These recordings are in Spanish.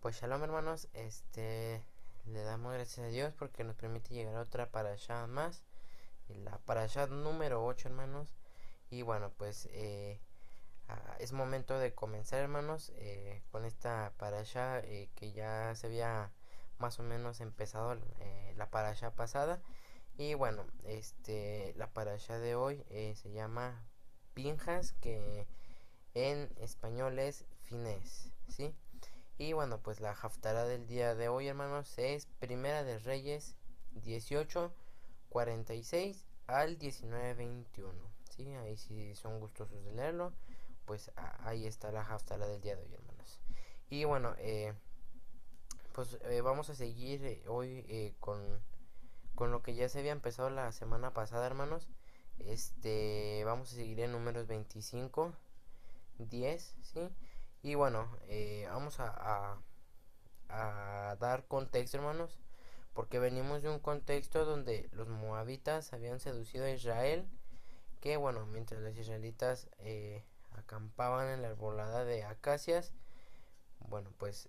Pues shalom hermanos, le damos gracias a Dios porque nos permite llegar a otra parashá más, la parashá número 8 hermanos. Y bueno, pues es momento de comenzar hermanos con esta parashá que ya se había más o menos empezado la parashá pasada. Y bueno, la parashá de hoy se llama Pinjas, que en español es Finés, ¿sí? Y bueno, pues la haftará del día de hoy, hermanos, es Primera de Reyes 18:46 al 19:21. ¿Sí? Ahí si son gustosos de leerlo, pues ahí está la haftará del día de hoy, hermanos. Y bueno, pues vamos a seguir hoy con lo que ya se había empezado la semana pasada, hermanos. Vamos a seguir en números 25, 10, ¿sí? Y bueno, vamos a dar contexto, hermanos, porque venimos de un contexto donde los moabitas habían seducido a Israel, que bueno, mientras los israelitas acampaban en la arbolada de acacias, bueno, pues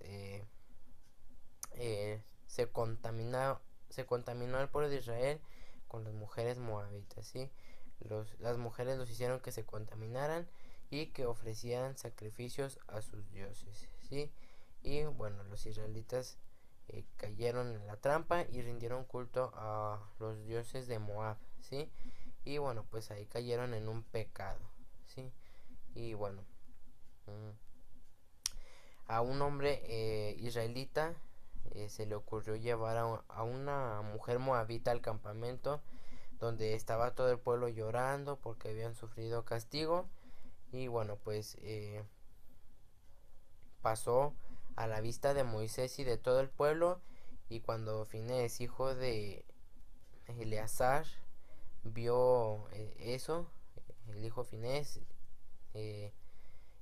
se contaminó el pueblo de Israel con las mujeres moabitas, ¿sí? Las mujeres los hicieron que se contaminaran y que ofrecieran sacrificios a sus dioses, ¿sí? Y bueno, los israelitas cayeron en la trampa y rindieron culto a los dioses de Moab, ¿sí? Y bueno, pues ahí cayeron en un pecado, ¿sí? Y bueno, a un hombre israelita se le ocurrió llevar a una mujer moabita al campamento donde estaba todo el pueblo llorando porque habían sufrido castigo. Y bueno, pues pasó a la vista de Moisés y de todo el pueblo. Y cuando Finés, hijo de Eleazar, vio eso, el hijo Finés, eh,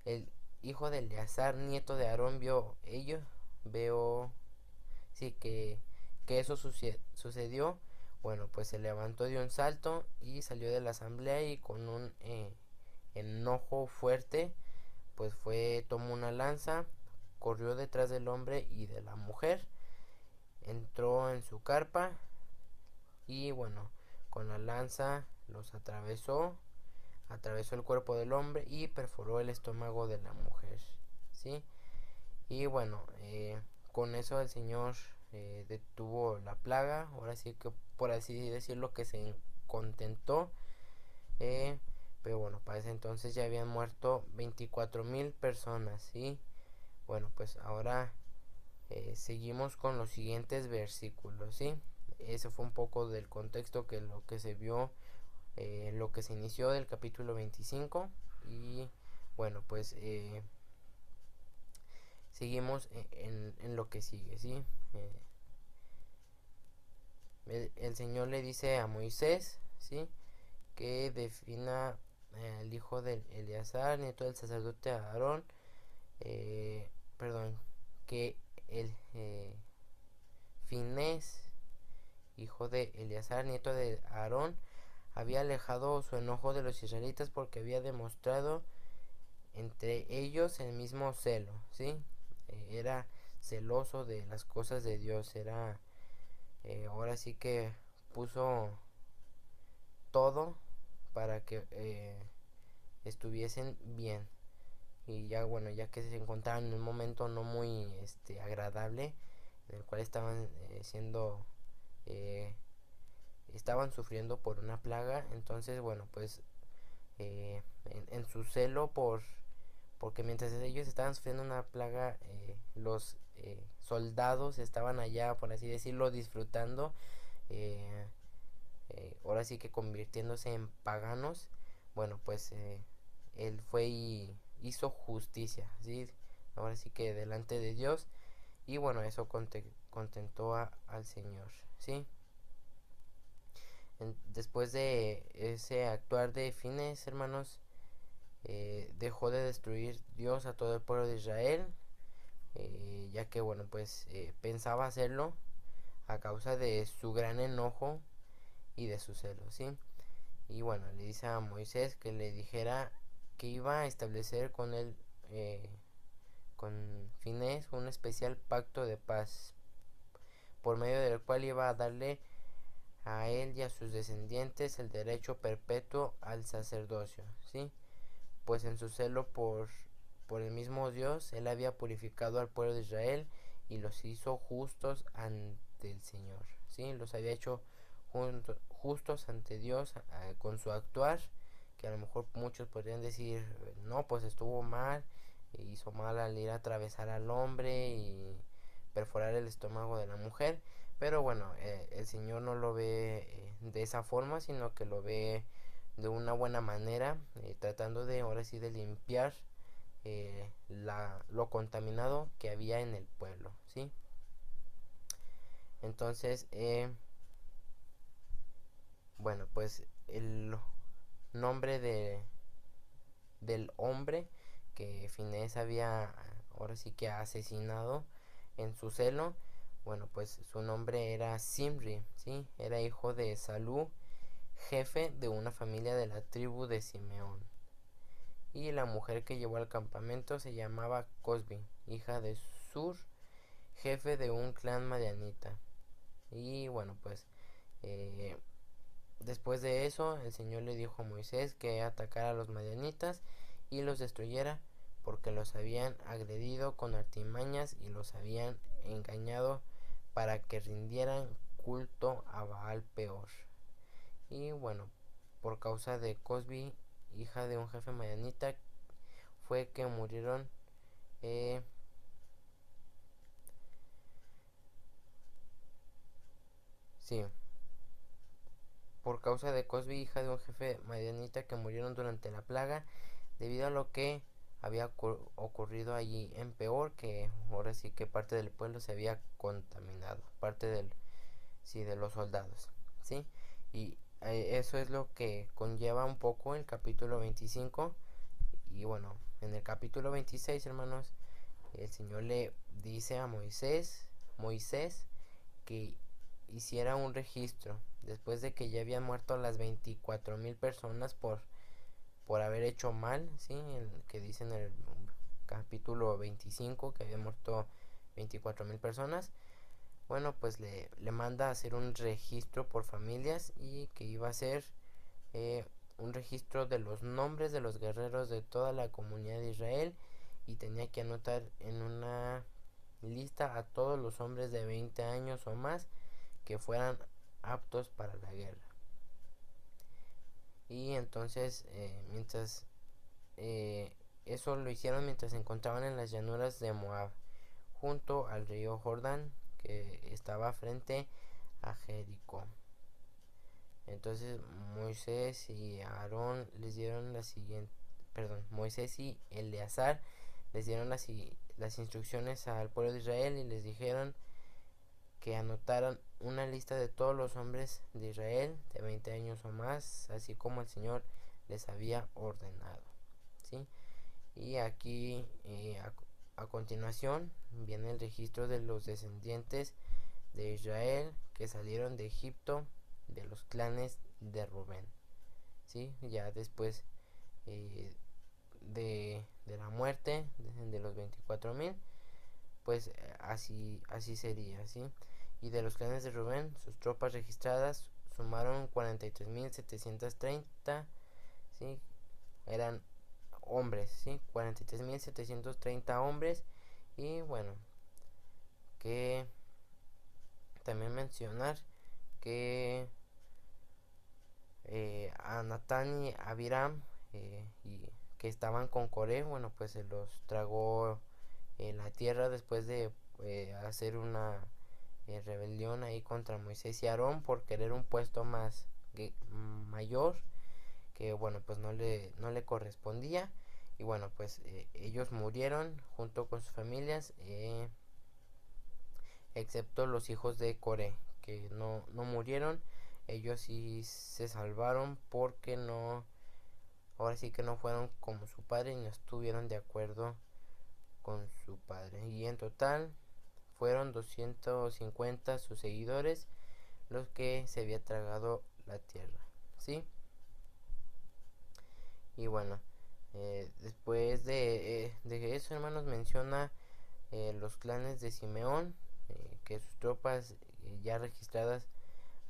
el hijo de Eleazar, nieto de Aarón, vio ello, veo, sí, que eso sucedió. Bueno, pues se levantó de un salto y salió de la asamblea y con un enojo fuerte, pues tomó una lanza, corrió detrás del hombre y de la mujer, entró en su carpa y bueno, con la lanza los atravesó el cuerpo del hombre y perforó el estómago de la mujer, ¿sí? Y bueno, con eso el Señor detuvo la plaga, ahora sí que por así decirlo que se contentó, eh, pero bueno, para ese entonces ya habían muerto 24,000 personas, ¿sí? Bueno, pues ahora seguimos con los siguientes versículos, ¿sí? Ese fue un poco del contexto que lo que se vio, lo que se inició del capítulo 25 y bueno, pues seguimos en lo que sigue, ¿sí? Eh, el Señor le dice a Moisés, ¿sí? Que defina el hijo de Eleazar, nieto del sacerdote Aarón, perdón, que el Finés, hijo de Eleazar, nieto de Aarón, había alejado su enojo de los israelitas porque había demostrado entre ellos el mismo celo, ¿sí? Era celoso de las cosas de Dios, ahora sí que puso todo para que estuviesen bien. Y ya bueno, ya que se encontraban en un momento no muy agradable, en el cual eh, estaban sufriendo por una plaga. Entonces bueno, pues en su celo porque mientras ellos estaban sufriendo una plaga, los soldados estaban allá, por así decirlo, disfrutando, eh, ahora sí que convirtiéndose en paganos. Bueno, pues él fue y hizo justicia, ¿sí? Ahora sí que delante de Dios. Y bueno, eso contentó al Señor, ¿sí? Después de ese actuar de Fines, hermanos, dejó de destruir Dios a todo el pueblo de Israel, ya que bueno, pues pensaba hacerlo a causa de su gran enojo y de su celo, ¿sí? Y bueno, le dice a Moisés que le dijera que iba a establecer con él con Finés un especial pacto de paz, por medio del cual iba a darle a él y a sus descendientes el derecho perpetuo al sacerdocio, ¿sí? Pues en su celo por el mismo Dios, él había purificado al pueblo de Israel y los hizo justos ante el Señor, ¿sí? Los había hecho justos ante Dios con su actuar, que a lo mejor muchos podrían decir, no, pues estuvo mal, hizo mal al ir a atravesar al hombre y perforar el estómago de la mujer, pero bueno, el Señor no lo ve de esa forma, sino que lo ve de una buena manera, tratando de ahora sí de limpiar lo contaminado que había en el pueblo, ¿sí? Entonces, bueno, pues el nombre del hombre que Finés había ahora sí que asesinado en su celo, bueno, pues su nombre era Simri, ¿sí? Era hijo de Salú, jefe de una familia de la tribu de Simeón. Y la mujer que llevó al campamento se llamaba Cosbi, hija de Sur, jefe de un clan madianita. Y bueno, pues eh, después de eso el Señor le dijo a Moisés que atacara a los madianitas y los destruyera, porque los habían agredido con artimañas y los habían engañado para que rindieran culto a Baal Peor. Y bueno, por causa de Cosbi, hija de un jefe madianita, fue que murieron eh, sí, por causa de Cosbi, hija de un jefe madianita, que murieron durante la plaga, debido a lo que había ocurrido allí en Peor, que ahora sí que parte del pueblo se había contaminado, parte sí, de los soldados, ¿sí? Y eso es lo que conlleva un poco el capítulo 25. Y bueno, en el capítulo 26, hermanos, el Señor le dice a Moisés que hiciera un registro después de que ya habían muerto las 24,000 personas por haber hecho mal, ¿sí? Que dice en el capítulo 25 que habían muerto 24,000 personas. Bueno, pues le manda a hacer un registro por familias y que iba a ser eh, un registro de los nombres de los guerreros de toda la comunidad de Israel, y tenía que anotar en una lista a todos los hombres de 20 años o más que fueran aptos para la guerra. Y entonces, mientras eso lo hicieron mientras se encontraban en las llanuras de Moab, junto al río Jordán, que estaba frente a Jericó. Entonces Moisés y Aarón les dieron la siguiente, perdón, Moisés y Eleazar les dieron las instrucciones al pueblo de Israel y les dijeron que anotaran una lista de todos los hombres de Israel de 20 años o más, así como el Señor les había ordenado, ¿sí? Y aquí a continuación viene el registro de los descendientes de Israel que salieron de Egipto, de los clanes de Rubén, ¿sí? Ya después de la muerte de los 24,000, pues así sería, ¿sí? Y de los clanes de Rubén, sus tropas registradas sumaron 43,730, ¿sí? Eran hombres, ¿sí? 43,730 hombres. Y bueno, que también mencionar que a Natán y Abiram, y que estaban con Coré, bueno, pues se los tragó la tierra después de hacer una rebelión ahí contra Moisés y Aarón por querer un puesto más mayor, que bueno, pues no le correspondía. Y bueno, pues ellos murieron junto con sus familias, excepto los hijos de Coré, que no murieron. Ellos sí se salvaron porque ahora sí que no fueron como su padre y no estuvieron de acuerdo con su padre. Y en total fueron 250 sus seguidores los que se había tragado la tierra, ¿sí? Y bueno, Después de eso, hermanos, menciona los clanes de Simeón, que sus tropas ya registradas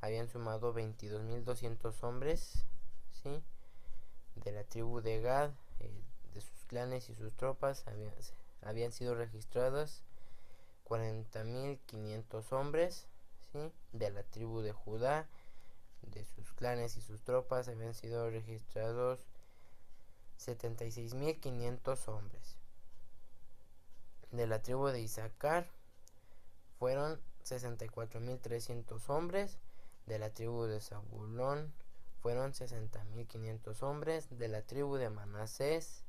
habían sumado 22.200 hombres, ¿sí? De la tribu de Gad, de sus clanes y sus tropas habían sido registradas 40.500 hombres, ¿sí? De la tribu de Judá, de sus clanes y sus tropas habían sido registrados 76.500 hombres. De la tribu de Isaacar fueron 64.300 hombres. De la tribu de Zabulón fueron 60.500 hombres. De la tribu de Manasés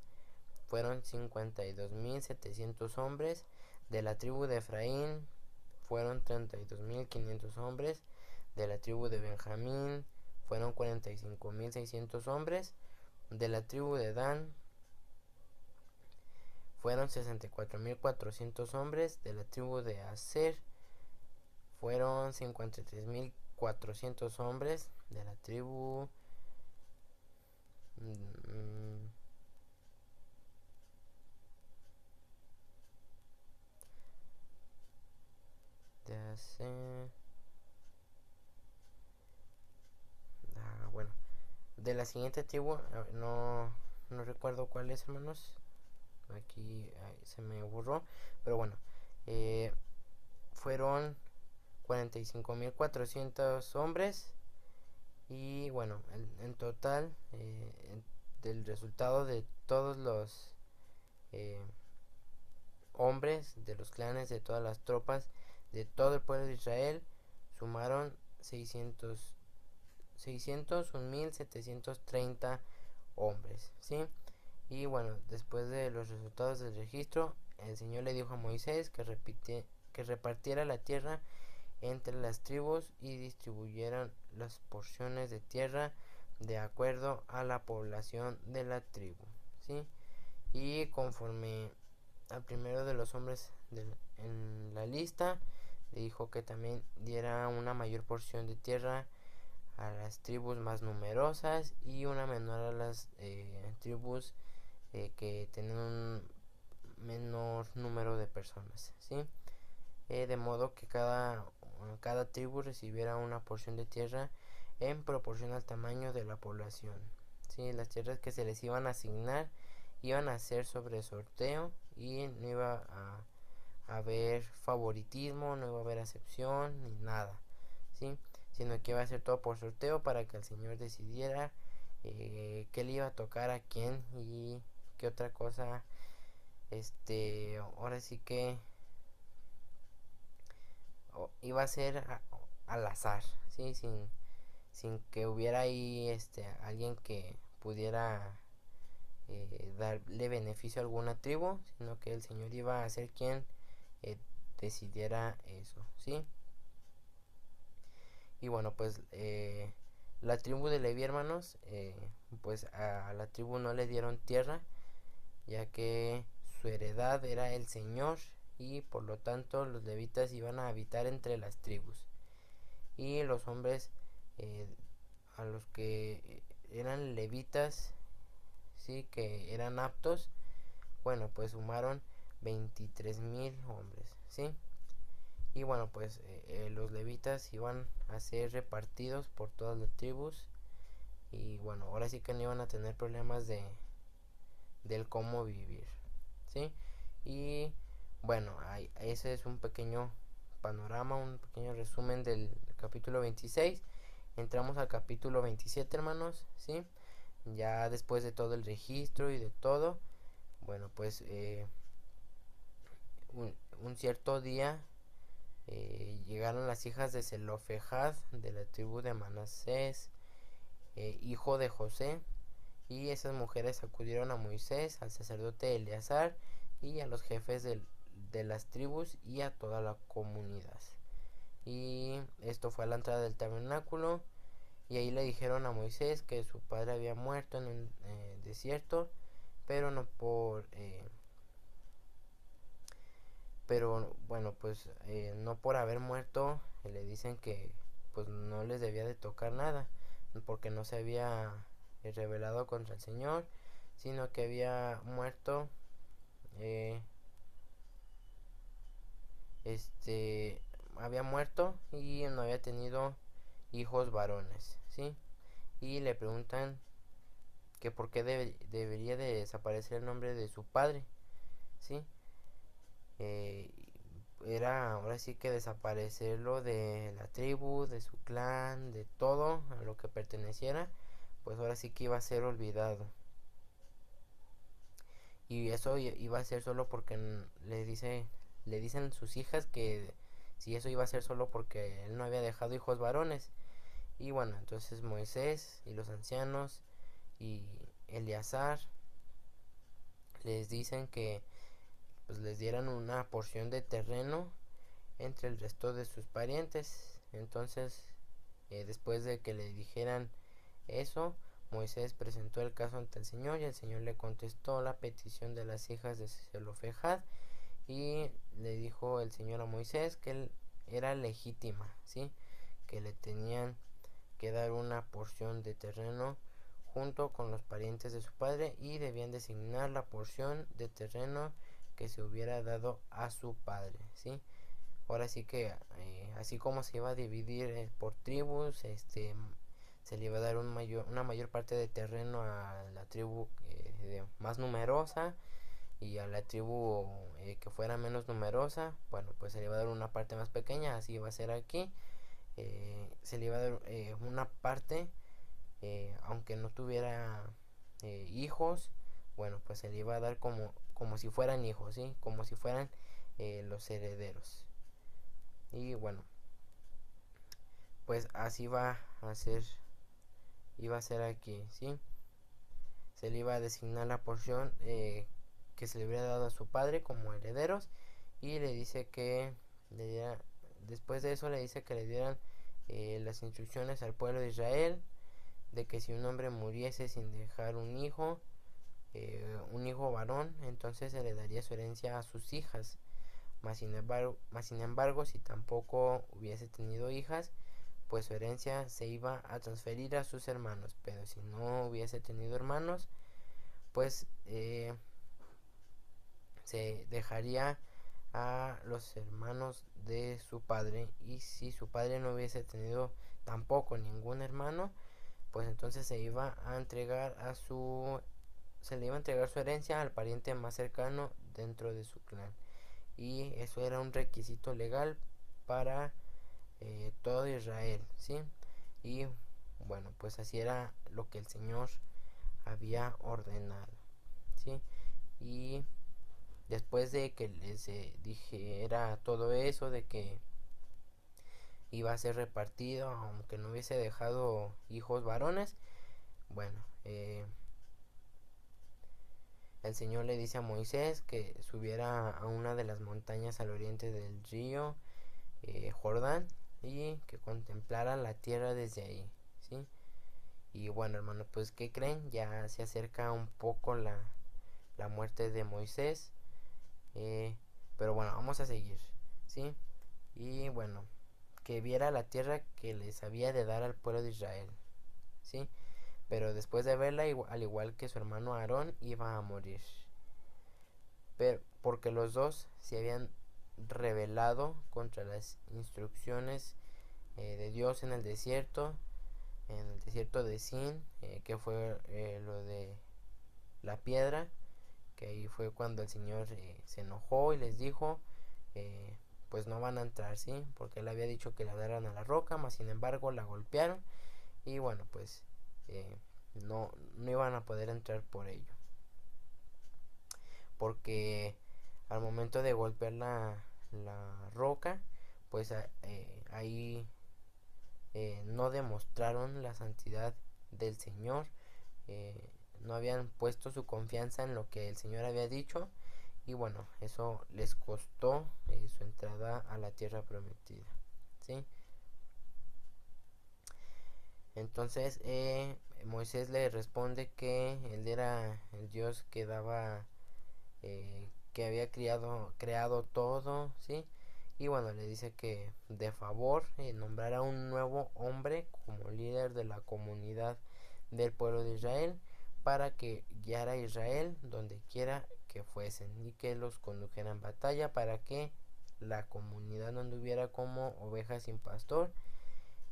fueron 52.700 hombres. De la tribu de Efraín fueron 32.500 hombres. De la tribu de Benjamín fueron 45.600 hombres. De la tribu de Dan fueron 64.400 hombres. De la tribu de Aser fueron 53.400 hombres. De la tribu de Aser, bueno, de la siguiente tribu, no recuerdo cuál es, hermanos. Aquí se me borró, pero bueno, fueron 45.400 hombres. Y bueno, en total, del resultado de todos los eh, hombres, de los clanes, de todas las tropas, de todo el pueblo de Israel, sumaron 601.730 hombres, ¿sí? Y bueno, después de los resultados del registro, el Señor le dijo a Moisés que repartiera la tierra entre las tribus y distribuyeran las porciones de tierra de acuerdo a la población de la tribu, ¿sí? Y conforme al primero de los hombres en la lista, le dijo que también diera una mayor porción de tierra a las tribus más numerosas y una menor a las tribus que tienen un menor número de personas, ¿sí? De modo que cada tribu recibiera una porción de tierra en proporción al tamaño de la población, ¿sí? Las tierras que se les iban a asignar iban a ser sobre sorteo y no iba a haber favoritismo, no iba a haber acepción ni nada, ¿sí? Sino que iba a ser todo por sorteo para que el Señor decidiera qué le iba a tocar a quién y qué otra cosa. Ahora sí que iba a ser al azar, ¿sí? Sin que hubiera ahí alguien que pudiera darle beneficio a alguna tribu, sino que el Señor iba a ser quien eh, decidiera eso, ¿sí? Y bueno, pues la tribu de Leví, hermanos, pues a la tribu no le dieron tierra, ya que su heredad era el Señor y por lo tanto los levitas iban a habitar entre las tribus. Y los hombres eh, a los que eran levitas, sí, que eran aptos, bueno, pues sumaron 23.000 hombres, sí. Y bueno, pues los levitas iban a ser repartidos por todas las tribus. Y bueno, ahora sí que no iban a tener problemas del cómo vivir, ¿sí? Y bueno, ese es un pequeño panorama, un pequeño resumen del capítulo 26. Entramos al capítulo 27, hermanos, ¿sí? Ya después de todo el registro y de todo, bueno, pues un cierto día llegaron las hijas de Zelofejad de la tribu de Manasés, hijo de José, y esas mujeres acudieron a Moisés, al sacerdote Eleazar y a los jefes de las tribus y a toda la comunidad. Y esto fue a la entrada del tabernáculo. Y ahí le dijeron a Moisés que su padre había muerto en un desierto, pero no por pero bueno, pues no por haber muerto, le dicen que pues no les debía de tocar nada, porque no se había revelado contra el Señor, sino que eh, este, había muerto y no había tenido hijos varones, ¿sí? Y le preguntan que por qué debería de desaparecer el nombre de su padre, ¿sí? Eh, Era ahora sí que desaparecerlo de la tribu, de su clan, de todo a lo que perteneciera, pues ahora sí que iba a ser olvidado. Y eso iba a ser solo porque le dicen sus hijas que si eso iba a ser solo porque él no había dejado hijos varones. Y bueno, entonces Moisés y los ancianos y Eleazar les dicen que pues les dieran una porción de terreno entre el resto de sus parientes. Entonces, después de que le dijeran eso, Moisés presentó el caso ante el Señor y el Señor le contestó la petición de las hijas de Zelofejad y le dijo el Señor a Moisés que él era legítima, ¿sí? Que le tenían que dar una porción de terreno junto con los parientes de su padre y debían designar la porción de terreno que se hubiera dado a su padre, ¿sí? Ahora sí que así como se iba a dividir por tribus, se le iba a dar una mayor parte de terreno a la tribu más numerosa y a la tribu que fuera menos numerosa, bueno, pues se le iba a dar una parte más pequeña, así iba a ser aquí. Se le iba a dar una parte, aunque no tuviera hijos, bueno, pues se le iba a dar como si fueran hijos, ¿sí? Como si fueran los herederos. Y bueno, pues así iba a ser aquí, ¿sí? Se le iba a designar la porción que se le hubiera dado a su padre como herederos y le dice que le diera, después de eso le dice que le dieran las instrucciones al pueblo de Israel de que si un hombre muriese sin dejar un hijo varón, entonces se le daría su herencia a sus hijas. Mas sin embargo, si tampoco hubiese tenido hijas, pues su herencia se iba a transferir a sus hermanos. Pero si no hubiese tenido hermanos, pues se dejaría a los hermanos de su padre. Y si su padre no hubiese tenido tampoco ningún hermano, pues entonces se le iba a entregar su herencia al pariente más cercano dentro de su clan. Y eso era un requisito legal para todo Israel, ¿sí? Y bueno, pues así era lo que el Señor había ordenado, ¿sí? Y después de que les dijera todo eso, de que iba a ser repartido, aunque no hubiese dejado hijos varones, bueno, el Señor le dice a Moisés que subiera a una de las montañas al oriente del río Jordán y que contemplara la tierra desde ahí, ¿sí? Y bueno, hermano, pues ¿qué creen? Ya se acerca un poco la muerte de Moisés, eh, pero bueno, vamos a seguir, ¿sí? Y bueno, que viera la tierra que les había de dar al pueblo de Israel, ¿sí? Pero después de verla, al igual que su hermano Aarón, iba a morir. Pero porque los dos se habían rebelado contra las instrucciones de Dios en el desierto de Sin, que fue lo de la piedra, que ahí fue cuando el Señor se enojó y les dijo, eh, pues no van a entrar, ¿sí? Porque él había dicho que la daran a la roca, mas sin embargo la golpearon y bueno, pues no iban a poder entrar por ello. Porque al momento de golpear la roca, pues ahí no demostraron la santidad del Señor, no habían puesto su confianza en lo que el Señor había dicho y bueno, eso les costó su entrada a la tierra prometida, ¿sí? Entonces Moisés le responde que él era el Dios que daba, que había creado todo, ¿sí? Y bueno, le dice que de favor nombrara un nuevo hombre como líder de la comunidad del pueblo de Israel para que guiara a Israel donde quiera que fuesen y que los condujera en batalla para que la comunidad no anduviera como ovejas sin pastor.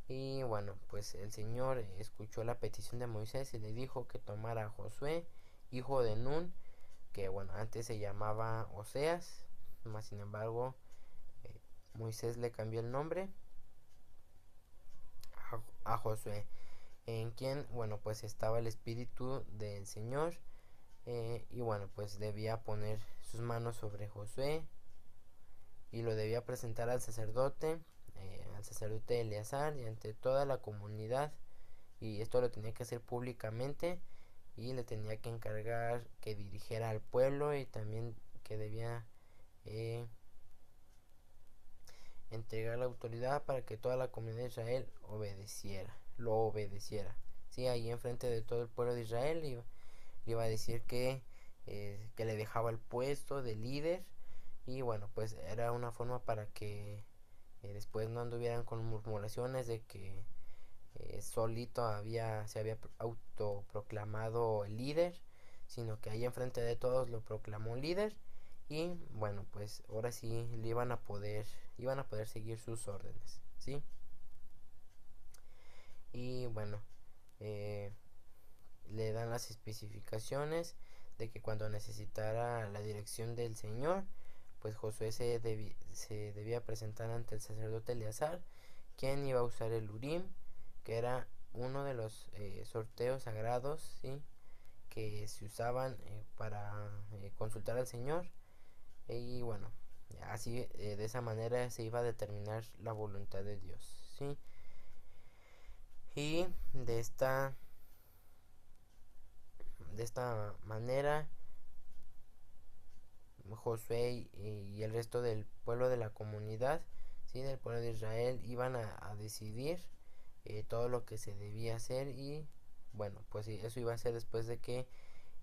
Y bueno, pues el Señor escuchó la petición de Moisés y le dijo que tomara a Josué, hijo de Nun, que bueno, antes se llamaba Oseas, más sin embargo Moisés le cambió el nombre a Josué, en quien, bueno, pues estaba el espíritu del Señor. Y bueno, pues debía poner sus manos sobre Josué y lo debía presentar al sacerdote Eleazar y ante toda la comunidad. Y esto lo tenía que hacer públicamente y le tenía que encargar que dirigiera al pueblo y también que debía eh, entregar la autoridad para que toda la comunidad de Israel lo obedeciera. Sí, ahí enfrente de todo el pueblo de Israel iba a decir que le dejaba el puesto de líder y bueno, pues era una forma para que después no anduvieran con murmuraciones de que solito se había autoproclamado el líder, sino que ahí enfrente de todos lo proclamó líder y bueno, pues ahora sí le iban a poder seguir sus órdenes, ¿sí? Y bueno, eh, le dan las especificaciones de que cuando necesitara la dirección del Señor, pues Josué se debía presentar ante el sacerdote Eleazar, quien iba a usar el Urim, que era uno de los sorteos sagrados, ¿sí?, que se usaban para consultar al Señor. Y bueno, así de esa manera se iba a determinar la voluntad de Dios, ¿sí? Y de esta manera Josué y el resto del pueblo de la comunidad, ¿sí?, del pueblo de Israel iban a decidir todo lo que se debía hacer. Y bueno, pues sí, eso iba a ser después de que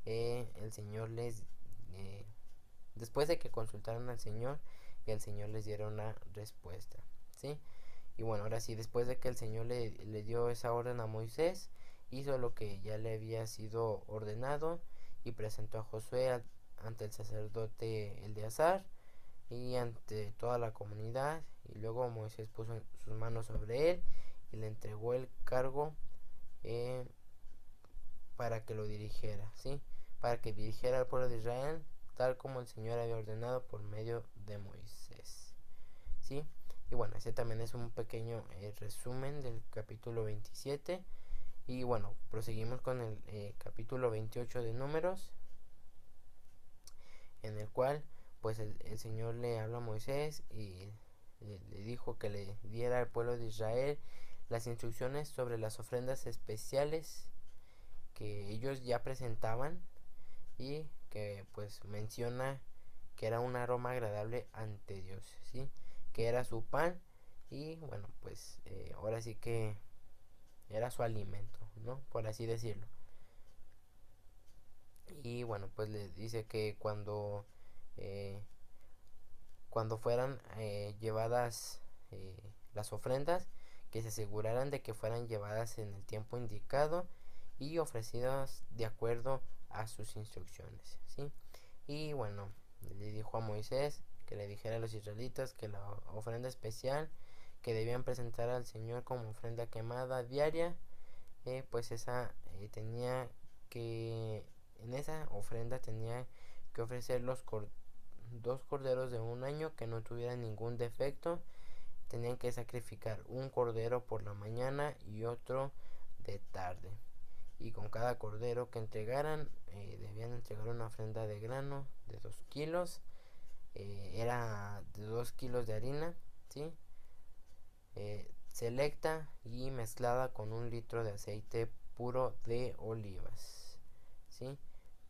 el Señor eh, después de que consultaran al Señor y el Señor les diera una respuesta, ¿sí? Y bueno, ahora sí, después de que el Señor le dio esa orden a Moisés, hizo lo que ya le había sido ordenado y presentó a Josué ante el sacerdote Eleazar y ante toda la comunidad. Y luego Moisés puso sus manos sobre él y le entregó el cargo eh, para que lo dirigiera, ¿sí? Para que dirigiera al pueblo de Israel tal como el Señor había ordenado por medio de Moisés, ¿sí? Y bueno, ese también es un pequeño resumen del capítulo 27. Y bueno, proseguimos con el capítulo 28 de Números, en el cual pues el Señor le habla a Moisés y le dijo que le diera al pueblo de Israel las instrucciones sobre las ofrendas especiales que ellos ya presentaban y que pues menciona que era un aroma agradable ante Dios, ¿sí? Que era su pan y bueno, pues ahora sí que era su alimento, ¿no? Por así decirlo. Y bueno, pues le dice que eh, cuando fueran llevadas las ofrendas, que se aseguraran de que fueran llevadas en el tiempo indicado y ofrecidas de acuerdo a sus instrucciones, ¿sí? Y bueno, le dijo a Moisés que le dijera a los israelitas que la ofrenda especial que debían presentar al Señor como ofrenda quemada diaria, pues esa tenía que, en esa ofrenda tenía que ofrecer dos corderos de un año que no tuvieran ningún defecto. Tenían que sacrificar un cordero por la mañana y otro de tarde. Y con cada cordero que entregaran, debían entregar una ofrenda de grano de 2 kilos. Era de 2 kilos de harina, ¿sí? Selecta y mezclada con 1 litro de aceite puro de olivas, ¿sí?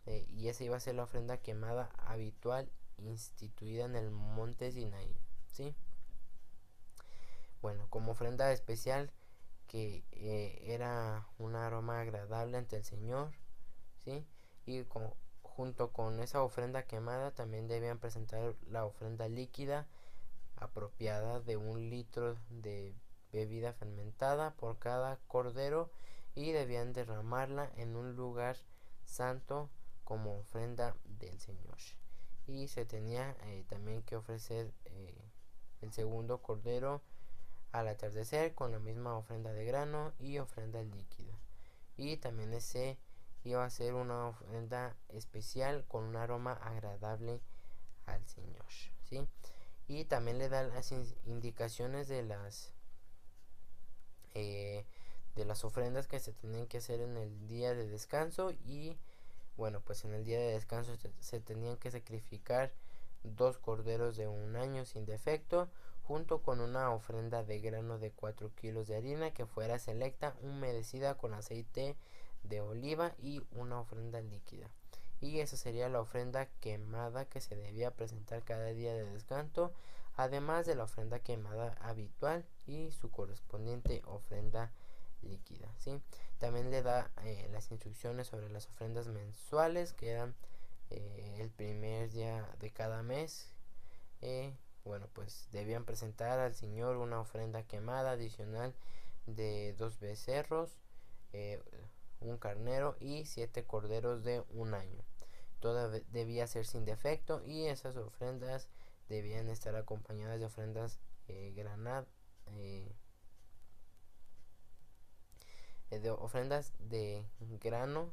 Y esa iba a ser la ofrenda quemada habitual instituida en el monte Sinaí, ¿sí? Bueno, como ofrenda especial que era un aroma agradable ante el Señor, ¿sí? Y junto con esa ofrenda quemada también debían presentar la ofrenda líquida apropiada de 1 litro de bebida fermentada por cada cordero y debían derramarla en un lugar santo como ofrenda del Señor. Y se tenía también que ofrecer el segundo cordero al atardecer con la misma ofrenda de grano y ofrenda líquida. Y también ese iba a ser una ofrenda especial con un aroma agradable al Señor, ¿sí? Y también le da las indicaciones de las ofrendas que se tienen que hacer en el día de descanso. Y bueno, pues en el día de descanso se tenían que sacrificar 2 corderos de un año sin defecto, junto con una ofrenda de grano de 4 kilos de harina que fuera selecta, humedecida con aceite de oliva, y una ofrenda líquida. Y esa sería la ofrenda quemada que se debía presentar cada día de descanso, además de la ofrenda quemada habitual y su correspondiente ofrenda líquida, ¿sí? También le da las instrucciones sobre las ofrendas mensuales, que eran el primer día de cada mes. Bueno, pues debían presentar al Señor una ofrenda quemada adicional de 2 becerros, eh, un carnero y 7 corderos de un año. Todo debía ser sin defecto, y esas ofrendas debían estar acompañadas de ofrendas eh, de ofrendas de grano,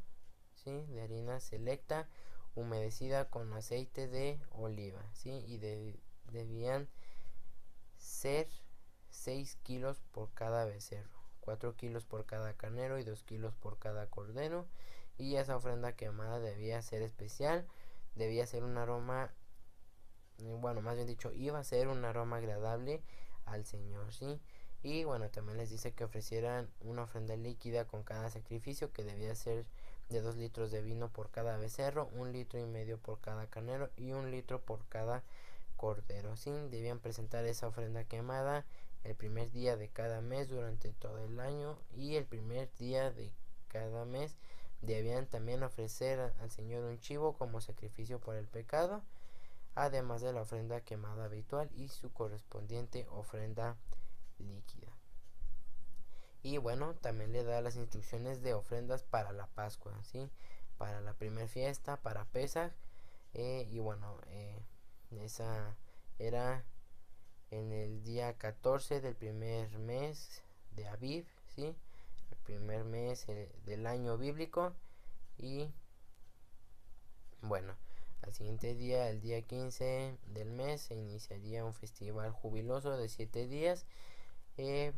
¿sí? De harina selecta, humedecida con aceite de oliva, ¿sí? Y debían ser 6 kilos por cada becerro, 4 kilos por cada carnero y 2 kilos por cada cordero. Y esa ofrenda quemada debía ser especial, debía ser un aroma, bueno, más bien dicho, iba a ser un aroma agradable al Señor, ¿sí? Y bueno, también les dice que ofrecieran una ofrenda líquida con cada sacrificio, que debía ser de 2 litros de vino por cada becerro, 1,5 litros por cada carnero y 1 litro por cada cordero, ¿sí? Debían presentar esa ofrenda quemada el primer día de cada mes durante todo el año, y el primer día de cada mes debían también ofrecer al Señor un chivo como sacrificio por el pecado, además de la ofrenda quemada habitual y su correspondiente ofrenda líquida. Y bueno, también le da las instrucciones de ofrendas para la Pascua, ¿sí? Para la primera fiesta, para Pesaj. Y bueno, esa era en el día 14 del primer mes de Aviv, ¿sí? El primer mes del año bíblico. Y bueno, al siguiente día, el día 15 del mes, se iniciaría un festival jubiloso de 7 días, que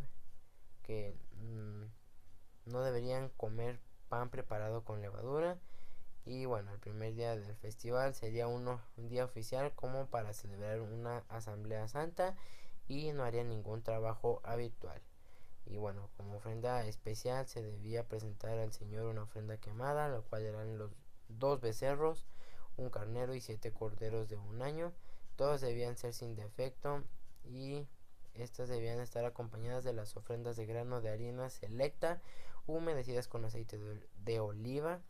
no deberían comer pan preparado con levadura. Y bueno, el primer día del festival sería un día oficial como para celebrar una asamblea santa, y no haría ningún trabajo habitual. Y bueno, como ofrenda especial se debía presentar al Señor una ofrenda quemada, la cual eran los 2 becerros, un carnero y 7 corderos de un año. Todos debían ser sin defecto, y estas debían estar acompañadas de las ofrendas de grano de harina selecta, humedecidas con aceite de oliva,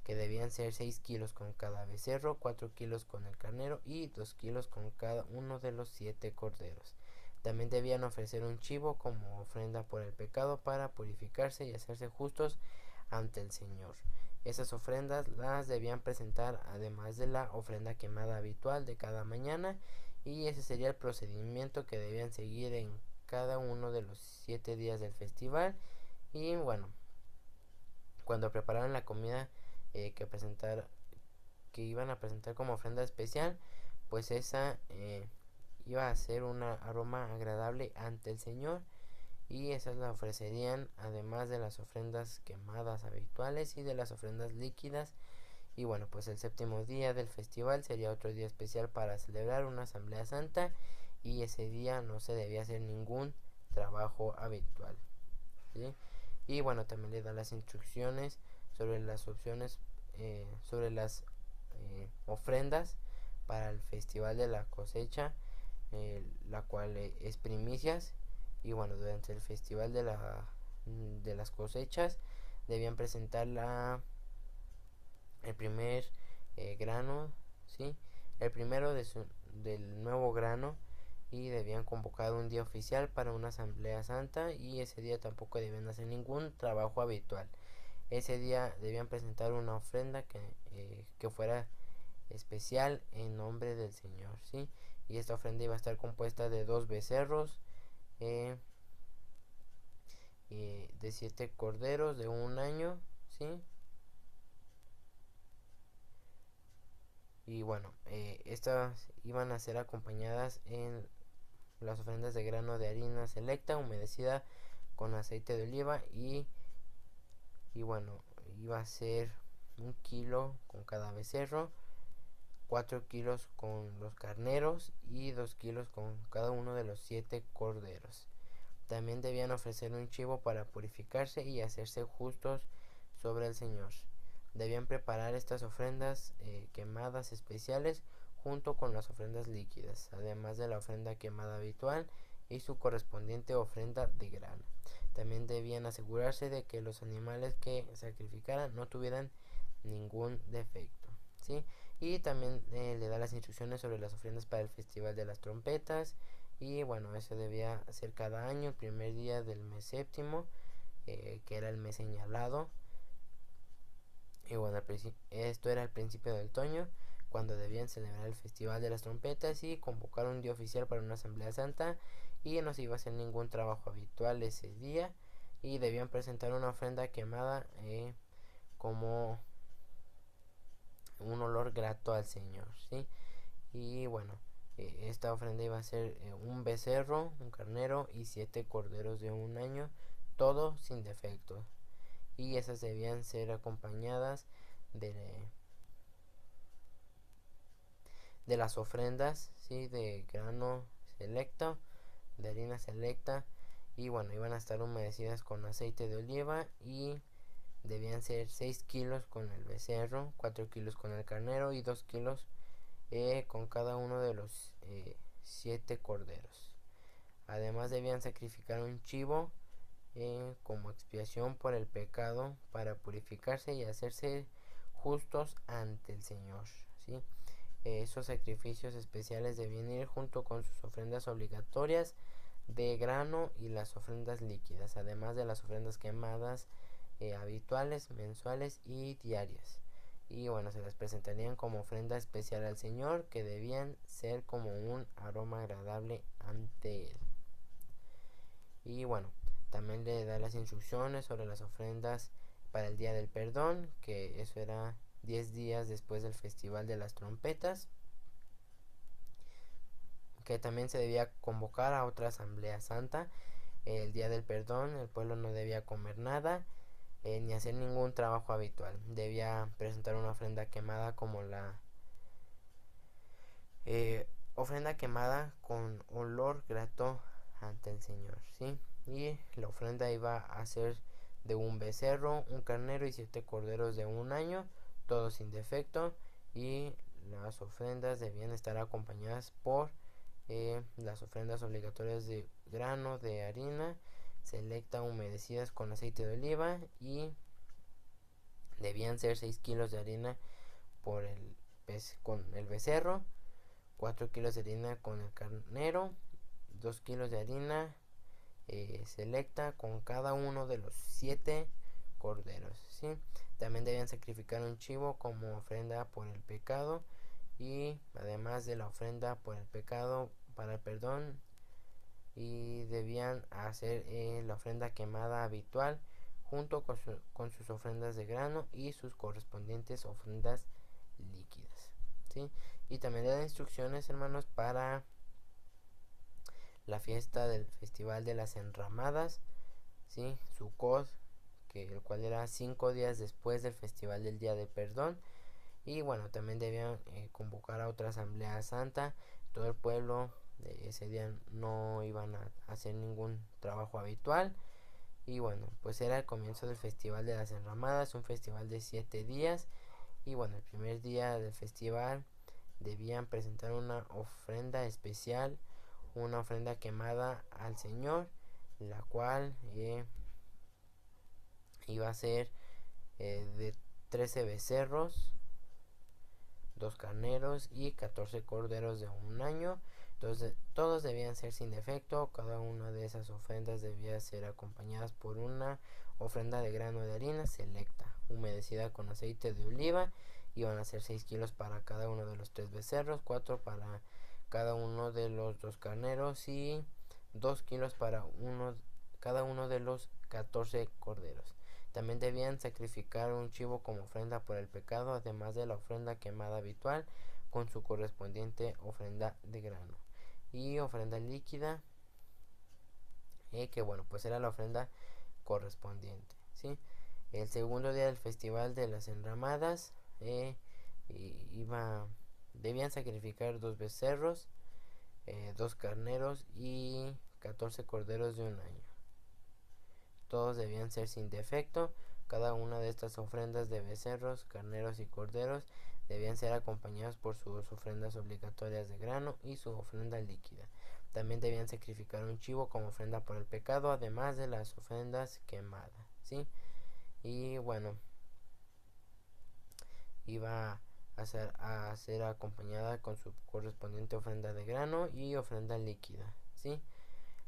que debían ser 6 kilos con cada becerro, 4 kilos con el carnero y 2 kilos con cada uno de los 7 corderos. También debían ofrecer un chivo como ofrenda por el pecado, para purificarse y hacerse justos ante el Señor. Esas ofrendas las debían presentar además de la ofrenda quemada habitual de cada mañana, y ese sería el procedimiento que debían seguir en cada uno de los 7 días del festival. Y bueno, cuando prepararan la comida que que iban a presentar como ofrenda especial, pues esa iba a ser un aroma agradable ante el Señor, y esas la ofrecerían además de las ofrendas quemadas habituales y de las ofrendas líquidas. Y bueno, pues el séptimo día del festival sería otro día especial para celebrar una asamblea santa, y ese día no se debía hacer ningún trabajo habitual, ¿sí? Y bueno, también le da las instrucciones sobre las opciones, sobre las ofrendas para el festival de la cosecha, la cual es primicias. Y bueno, durante el festival de las cosechas debían presentar el primer grano, ¿sí? El primero del nuevo grano, y debían convocar un día oficial para una asamblea santa, y ese día tampoco debían hacer ningún trabajo habitual. Ese día debían presentar una ofrenda que fuera especial en nombre del Señor, ¿sí? Y esta ofrenda iba a estar compuesta de 2 becerros, eh, de 7 corderos de un año, ¿sí? Y bueno, estas iban a ser acompañadas en las ofrendas de grano de harina selecta, humedecida con aceite de oliva y bueno, iba a ser 1 kilo con cada becerro, 4 kilos con los carneros y 2 kilos con cada uno de los 7 corderos. También debían ofrecer un chivo para purificarse y hacerse justos sobre el Señor. Debían preparar estas ofrendas quemadas especiales junto con las ofrendas líquidas, además de la ofrenda quemada habitual y su correspondiente ofrenda de grano. También debían asegurarse de que los animales que sacrificaran no tuvieran ningún defecto, ¿sí? Y también le da las instrucciones sobre las ofrendas para el Festival de las Trompetas. Y bueno, eso debía ser cada año, el primer día del mes séptimo, que era el mes señalado. Y bueno, esto era el principio del otoño, cuando debían celebrar el Festival de las Trompetas y convocar un día oficial para una asamblea santa. Y no se iba a hacer ningún trabajo habitual ese día. Y debían presentar una ofrenda quemada como un olor grato al Señor, ¿sí? Y bueno, esta ofrenda iba a ser un becerro, un carnero y 7 corderos de un año, todo sin defecto. Y esas debían ser acompañadas de, de las ofrendas, ¿sí? De grano selecto, de harina selecta. Y bueno, iban a estar humedecidas con aceite de oliva y debían ser 6 kilos con el becerro, 4 kilos con el carnero y 2 kilos con cada uno de los 7 corderos. Además debían sacrificar un chivo como expiación por el pecado para purificarse y hacerse justos ante el Señor, ¿sí? Esos sacrificios especiales debían ir junto con sus ofrendas obligatorias de grano y las ofrendas líquidas, además de las ofrendas quemadas habituales, mensuales y diarias. Y bueno, se las presentarían como ofrenda especial al Señor, que debían ser como un aroma agradable ante Él. Y bueno, también le da las instrucciones sobre las ofrendas para el Día del Perdón, que eso era 10 días después del Festival de las Trompetas, que también se debía convocar a otra asamblea santa. El Día del Perdón, el pueblo no debía comer nada, ni hacer ningún trabajo habitual. Debía presentar una ofrenda quemada como la ofrenda quemada con olor grato ante el Señor, ¿sí? Y la ofrenda iba a ser de un becerro, un carnero y 7 corderos de un año, todos sin defecto. Y las ofrendas debían estar acompañadas por las ofrendas obligatorias de grano, de harina selecta, humedecidas con aceite de oliva, y debían ser 6 kilos de harina con el becerro, 4 kilos de harina con el carnero, 2 kilos de harina selecta con cada uno de los 7 corderos, ¿sí? También debían sacrificar un chivo como ofrenda por el pecado, y además de la ofrenda por el pecado para el perdón, y debían hacer la ofrenda quemada habitual junto con sus ofrendas de grano y sus correspondientes ofrendas líquidas, ¿sí? Y también le da instrucciones, hermanos, para la fiesta del Festival de las Enramadas, ¿sí? Sukkot, el cual era 5 días después del Festival del Día de Perdón. Y bueno, también debían convocar a otra asamblea santa. Todo el pueblo ese día no iban a hacer ningún trabajo habitual. Y bueno, pues era el comienzo del Festival de las Enramadas, un festival de 7 días. Y bueno, el primer día del festival debían presentar una ofrenda especial, una ofrenda quemada al Señor, la cual iba a ser de 13 becerros, 2 carneros y 14 corderos de un año. Entonces, todos debían ser sin defecto. Cada una de esas ofrendas debía ser acompañadas por una ofrenda de grano de harina selecta, humedecida con aceite de oliva. Iban a ser 6 kilos para cada uno de los 3 becerros, 4 para cada uno de los 2 carneros y 2 kilos para cada uno de los 14 corderos. También debían sacrificar un chivo como ofrenda por el pecado, además de la ofrenda quemada habitual con su correspondiente ofrenda de grano y ofrenda líquida, que bueno, pues era la ofrenda correspondiente, ¿sí? El segundo día del festival de las enramadas, iba debían sacrificar 2 becerros, 2 carneros y 14 corderos de un año. Todos debían ser sin defecto. Cada una de estas ofrendas de becerros, carneros y corderos debían ser acompañados por sus ofrendas obligatorias de grano y su ofrenda líquida. También debían sacrificar un chivo como ofrenda por el pecado, además de las ofrendas quemadas, ¿sí? Y bueno, iba a ser acompañada con su correspondiente ofrenda de grano y ofrenda líquida, ¿sí?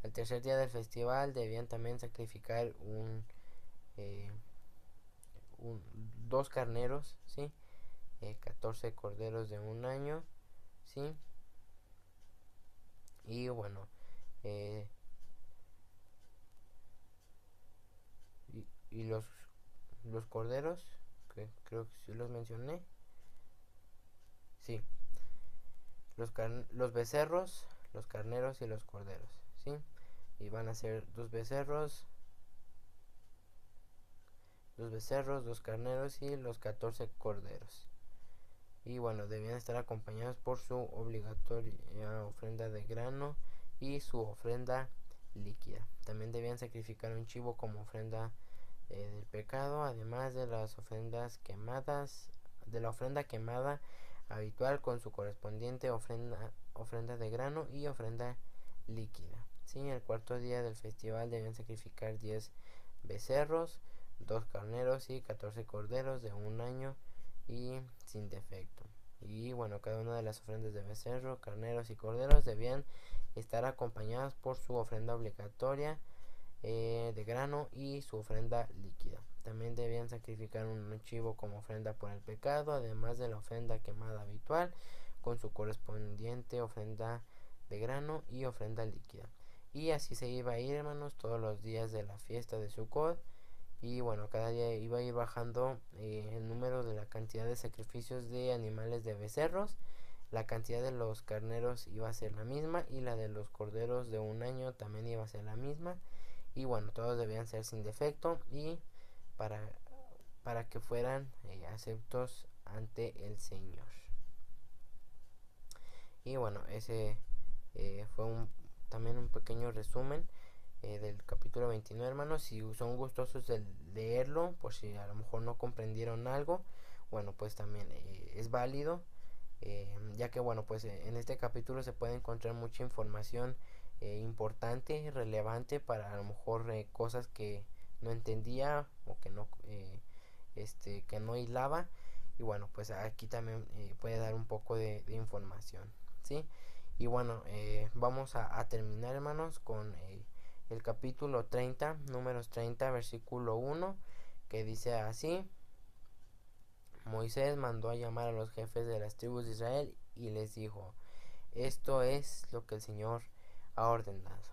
El tercer día del festival debían también sacrificar eh, 2 carneros, ¿sí? 14 corderos de un año, ¿sí? Y bueno, eh, y los corderos, que creo que sí los mencioné, sí, los becerros, los carneros y los corderos, ¿sí? Y van a ser 2 carneros y los 14 corderos. Y bueno, debían estar acompañados por su obligatoria ofrenda de grano y su ofrenda líquida. También debían sacrificar un chivo como ofrenda del pecado, además de las ofrendas quemadas, de la ofrenda quemada habitual con su correspondiente ofrenda de grano y ofrenda líquida. ¿Sí? El cuarto día del festival debían sacrificar 10 becerros, 2 carneros y 14 corderos de un año y sin defecto. Y bueno, cada una de las ofrendas de becerro, carneros y corderos debían estar acompañadas por su ofrenda obligatoria de grano y su ofrenda líquida. También debían sacrificar un chivo como ofrenda por el pecado, además de la ofrenda quemada habitual con su correspondiente ofrenda de grano y ofrenda líquida. Y así se iba a ir, hermanos, todos los días de la fiesta de Sukkot. Y bueno, cada día iba a ir bajando el número de la cantidad de sacrificios de animales de becerros. La cantidad de los carneros iba a ser la misma y la de los corderos de un año también iba a ser la misma. Y bueno, todos debían ser sin defecto y para, para que fueran aceptos ante el Señor. Y bueno, ese fue también un pequeño resumen del capítulo 29, hermanos. Si son gustosos de leerlo, por si a lo mejor no comprendieron algo, bueno, pues también es válido, ya que bueno, pues en este capítulo se puede encontrar mucha información importante, relevante para a lo mejor cosas que no entendía o que no hilaba. Y bueno, pues aquí también puede dar un poco de información, ¿sí? Y bueno, vamos a terminar, hermanos, con el capítulo 30, números 30, versículo 1, que dice así: Moisés mandó a llamar a los jefes de las tribus de Israel y les dijo: esto es lo que el Señor ha ordenado,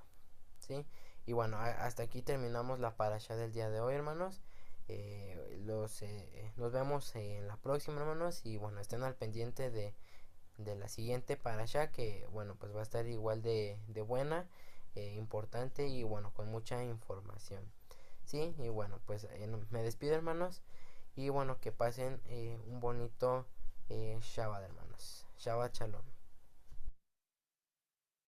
¿sí? Y bueno, hasta aquí terminamos la parasha del día de hoy, hermanos. Nos vemos en la próxima, hermanos, y bueno, estén al pendiente de la siguiente parasha, que bueno, pues va a estar igual de buena, importante y bueno, con mucha información, ¿sí? Y bueno, pues me despido, hermanos, y bueno, que pasen un bonito Shabbat, hermanos. Shabbat Shalom.